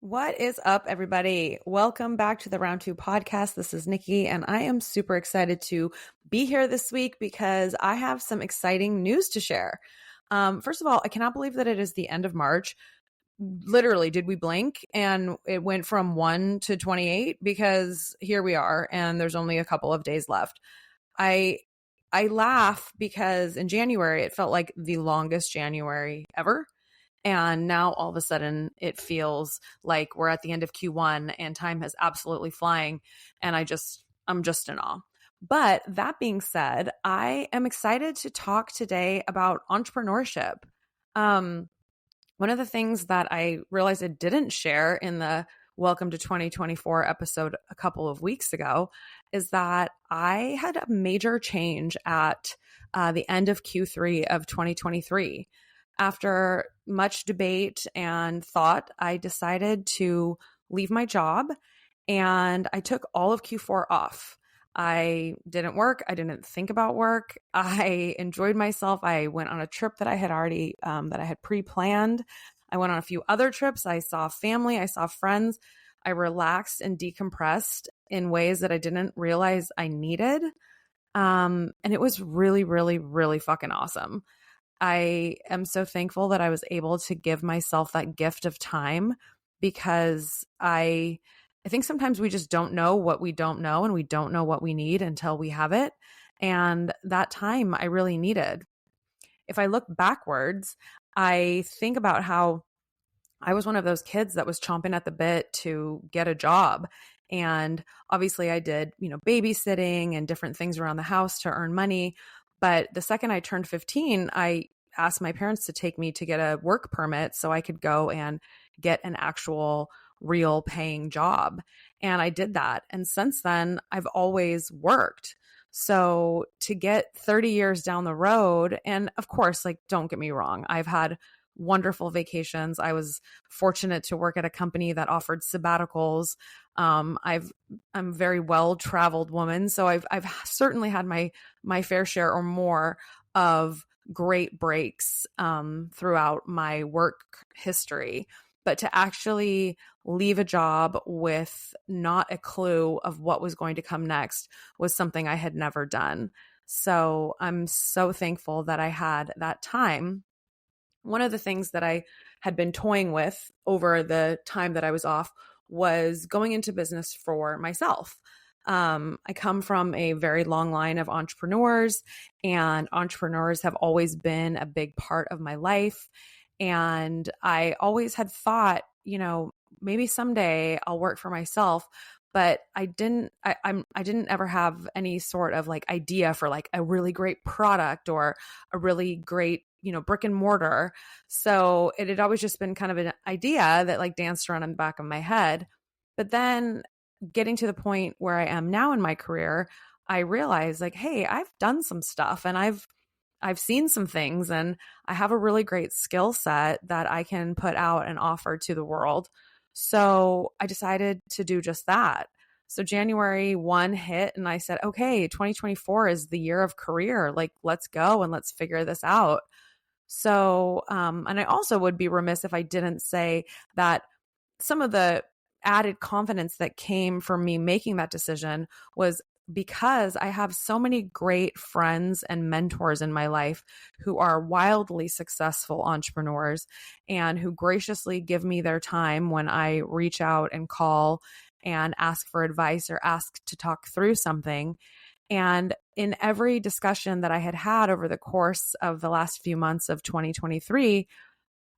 What is up, everybody? Welcome back to the Round 2 podcast. This is Nikki, and I am super excited to be here this week because I have some exciting news to share. First of all, I cannot believe that it is the end of March. Literally, did we blink and it went from 1 to 28? Because here we are, and there's only a couple of days left. I laugh because in January, it felt like the longest January ever. And now all of a sudden it feels like we're at the end of Q1 and time is absolutely flying. And I'm just in awe. But that being said, I am excited to talk today about entrepreneurship. One of the things that I realized I didn't share in the Welcome to 2024 episode a couple of weeks ago is that I had a major change at the end of Q3 of 2023. After much debate and thought, I decided to leave my job and I took all of Q4 off. I didn't work. I didn't think about work. I enjoyed myself. I went on a trip that I had already, that I had pre-planned. I went on a few other trips. I saw family. I saw friends. I relaxed and decompressed in ways that I didn't realize I needed. And it was really, really, really fucking awesome. I am so thankful that I was able to give myself that gift of time because I think sometimes we just don't know what we don't know and we don't know what we need until we have it. And that time I really needed. If I look backwards, I think about how I was one of those kids that was chomping at the bit to get a job. And obviously I did, babysitting and different things around the house to earn money. But the second I turned 15, I asked my parents to take me to get a work permit so I could go and get an actual real paying job. And I did that. And since then, I've always worked. So to get 30 years down the road, and of course, don't get me wrong, I've had wonderful vacations. I was fortunate to work at a company that offered sabbaticals. I'm a very well-traveled woman, so I've certainly had my fair share or more of great breaks throughout my work history. But to actually leave a job with not a clue of what was going to come next was something I had never done. So I'm so thankful that I had that time. One of the things that I had been toying with over the time that I was off was going into business for myself. I come from a very long line of entrepreneurs, and entrepreneurs have always been a big part of my life. And I always had thought, maybe someday I'll work for myself. But I didn't ever have any sort of idea for a really great product or a really great brick and mortar. So it had always just been kind of an idea that danced around in the back of my head. But then getting to the point where I am now in my career, I realized hey, I've done some stuff and I've seen some things and I have a really great skill set that I can put out and offer to the world. So I decided to do just that. So January 1 hit and I said, okay, 2024 is the year of career. Let's go and let's figure this out. So, and I also would be remiss if I didn't say that some of the added confidence that came from me making that decision was because I have so many great friends and mentors in my life who are wildly successful entrepreneurs and who graciously give me their time when I reach out and call and ask for advice or ask to talk through something. And in every discussion that I had over the course of the last few months of 2023,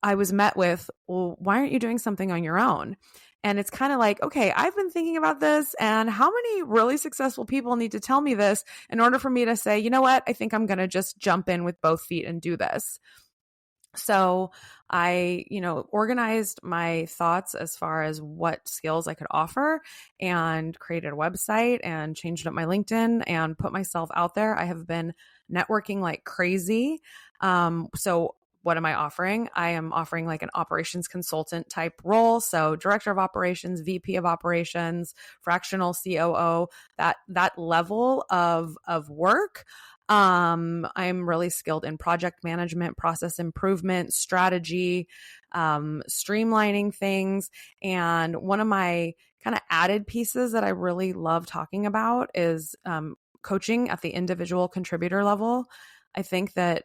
I was met with, well, why aren't you doing something on your own? And it's kind of okay, I've been thinking about this, and how many really successful people need to tell me this in order for me to say, you know what, I think I'm going to just jump in with both feet and do this. So I, organized my thoughts as far as what skills I could offer and created a website and changed up my LinkedIn and put myself out there. I have been networking like crazy. So what am I offering? I am offering an operations consultant type role. So director of operations, VP of operations, fractional COO, that level of work. I'm really skilled in project management, process improvement, strategy, streamlining things. And one of my kind of added pieces that I really love talking about is coaching at the individual contributor level. I think that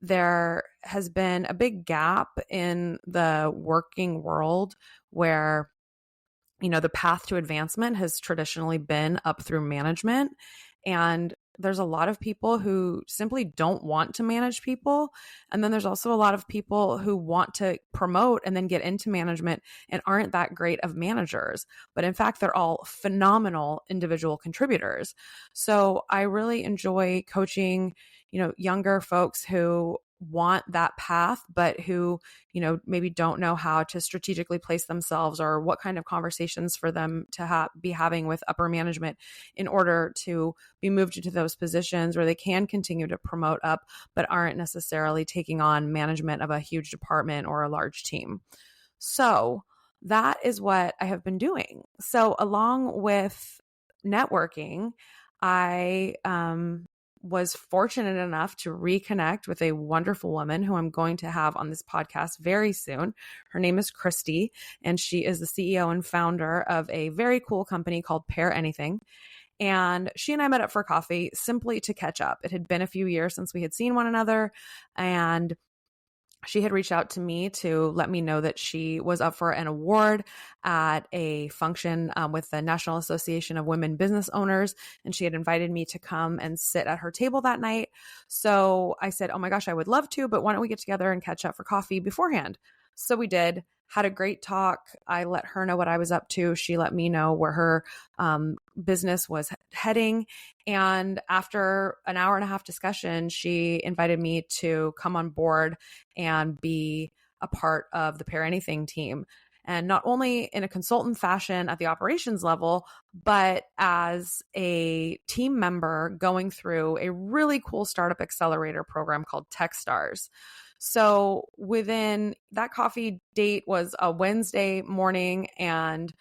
there has been a big gap in the working world where, the path to advancement has traditionally been up through management. And there's a lot of people who simply don't want to manage people. And then there's also a lot of people who want to promote and then get into management and aren't that great of managers. But in fact, they're all phenomenal individual contributors. So I really enjoy coaching, younger folks who want that path, but who, maybe don't know how to strategically place themselves or what kind of conversations for them to be having with upper management in order to be moved into those positions where they can continue to promote up, but aren't necessarily taking on management of a huge department or a large team. So that is what I have been doing. So along with networking, I was fortunate enough to reconnect with a wonderful woman who I'm going to have on this podcast very soon. Her name is Christy, and she is the CEO and founder of a very cool company called PairAnything. And she and I met up for coffee simply to catch up. It had been a few years since we had seen one another, and she had reached out to me to let me know that she was up for an award at a function with the National Association of Women Business Owners. And she had invited me to come and sit at her table that night. So I said, oh my gosh, I would love to, but why don't we get together and catch up for coffee beforehand? So we did. Had a great talk. I let her know what I was up to. She let me know where her business was heading. And after an hour and a half discussion, she invited me to come on board and be a part of the PairAnything team. And not only in a consultant fashion at the operations level, but as a team member going through a really cool startup accelerator program called Techstars. So within that coffee date was a Wednesday morning, and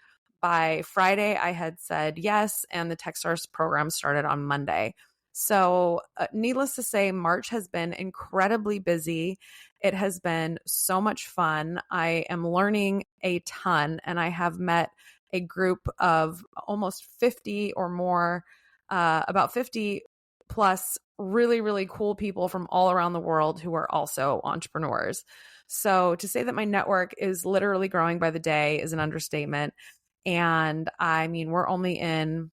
by Friday I had said yes, and the Techstars program started on Monday. So needless to say, March has been incredibly busy. It has been so much fun. I am learning a ton, and I have met a group of almost 50 or more, about 50 plus really, really cool people from all around the world who are also entrepreneurs. So to say that my network is literally growing by the day is an understatement. And I mean, we're only in,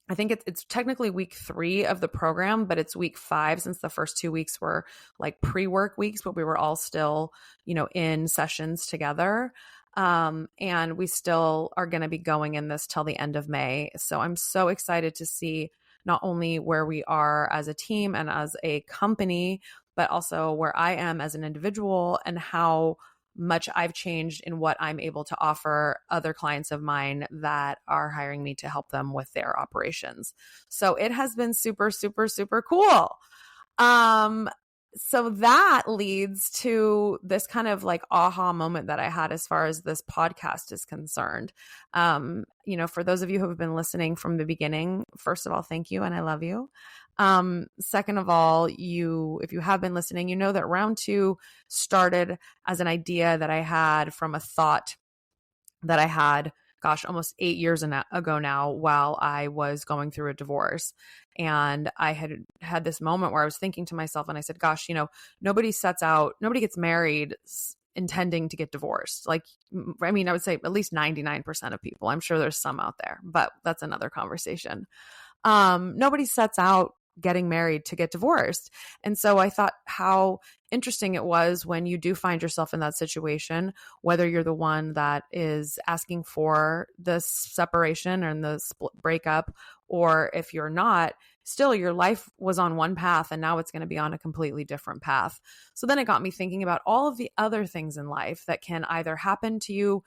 I think it's technically week 3 of the program, but it's week 5 since the first 2 weeks were like pre-work weeks, but we were all still, in sessions together. And we still are going to be going in this till the end of May. So I'm so excited to see not only where we are as a team and as a company, but also where I am as an individual and how much I've changed in what I'm able to offer other clients of mine that are hiring me to help them with their operations. So it has been super, super, super cool. So that leads to this kind of like aha moment that I had as far as this podcast is concerned. For those of you who have been listening from the beginning, first of all, thank you and I love you. Second of all, if you have been listening, you know that round 2 started as an idea that I had from a thought that I had, almost 8 years ago now, while I was going through a divorce. And I had this moment where I was thinking to myself and I said, nobody gets married intending to get divorced. Like, I mean, I would say at least 99% of people. I'm sure there's some out there, but that's another conversation. Nobody sets out getting married to get divorced. And so I thought how interesting it was when you do find yourself in that situation, whether you're the one that is asking for this separation and the breakup, or if you're not, still your life was on one path and now it's going to be on a completely different path. So then it got me thinking about all of the other things in life that can either happen to you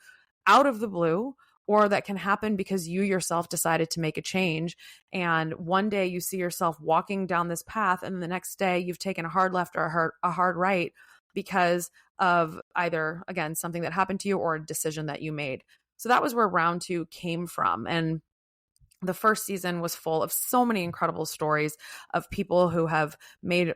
out of the blue, or that can happen because you yourself decided to make a change. And one day you see yourself walking down this path, and the next day you've taken a hard left or a hard right because of either, again, something that happened to you or a decision that you made. So that was where round 2 came from. And the first season was full of so many incredible stories of people who have made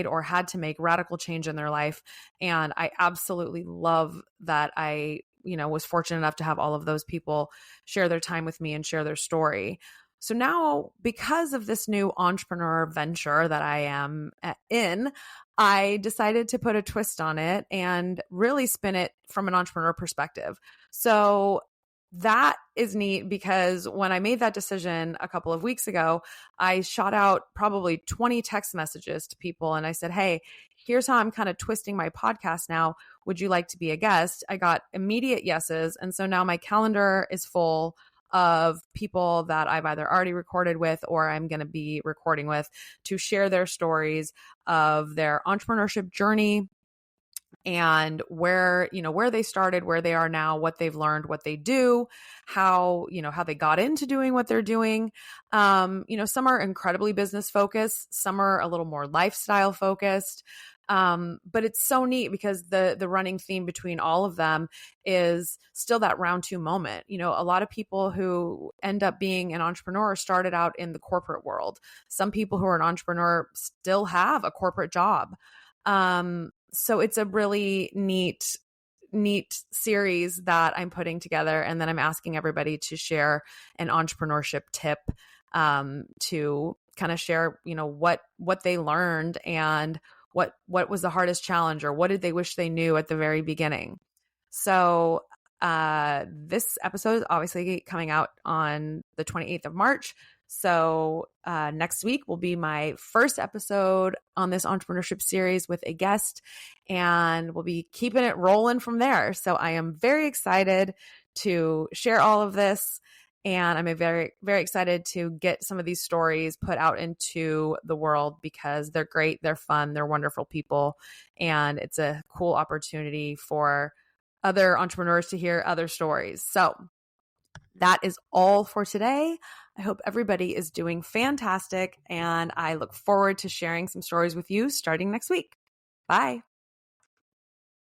or had to make radical change in their life. And I absolutely love that I, was fortunate enough to have all of those people share their time with me and share their story. So now, because of this new entrepreneur venture that I am in, I decided to put a twist on it and really spin it from an entrepreneur perspective. So that is neat, because when I made that decision a couple of weeks ago, I shot out probably 20 text messages to people and I said, hey, here's how I'm kind of twisting my podcast now. Would you like to be a guest? I got immediate yeses. And so now my calendar is full of people that I've either already recorded with or I'm going to be recording with to share their stories of their entrepreneurship journey and where they started, where they are now, what they've learned, what they do, how they got into doing what they're doing. Some are incredibly business focused, some are a little more lifestyle focused. But it's so neat because the running theme between all of them is still that round two moment. A lot of people who end up being an entrepreneur started out in the corporate world. Some people who are an entrepreneur still have a corporate job. So it's a really neat series that I'm putting together. And then I'm asking everybody to share an entrepreneurship tip, to kind of share, what they learned and what was the hardest challenge, or what did they wish they knew at the very beginning. So this episode is obviously coming out on the 28th of March. So next week will be my first episode on this entrepreneurship series with a guest, and we'll be keeping it rolling from there. So I am very excited to share all of this, and I'm very, very excited to get some of these stories put out into the world because they're great, they're fun, they're wonderful people, and it's a cool opportunity for other entrepreneurs to hear other stories. So that is all for today. I hope everybody is doing fantastic, and I look forward to sharing some stories with you starting next week. Bye.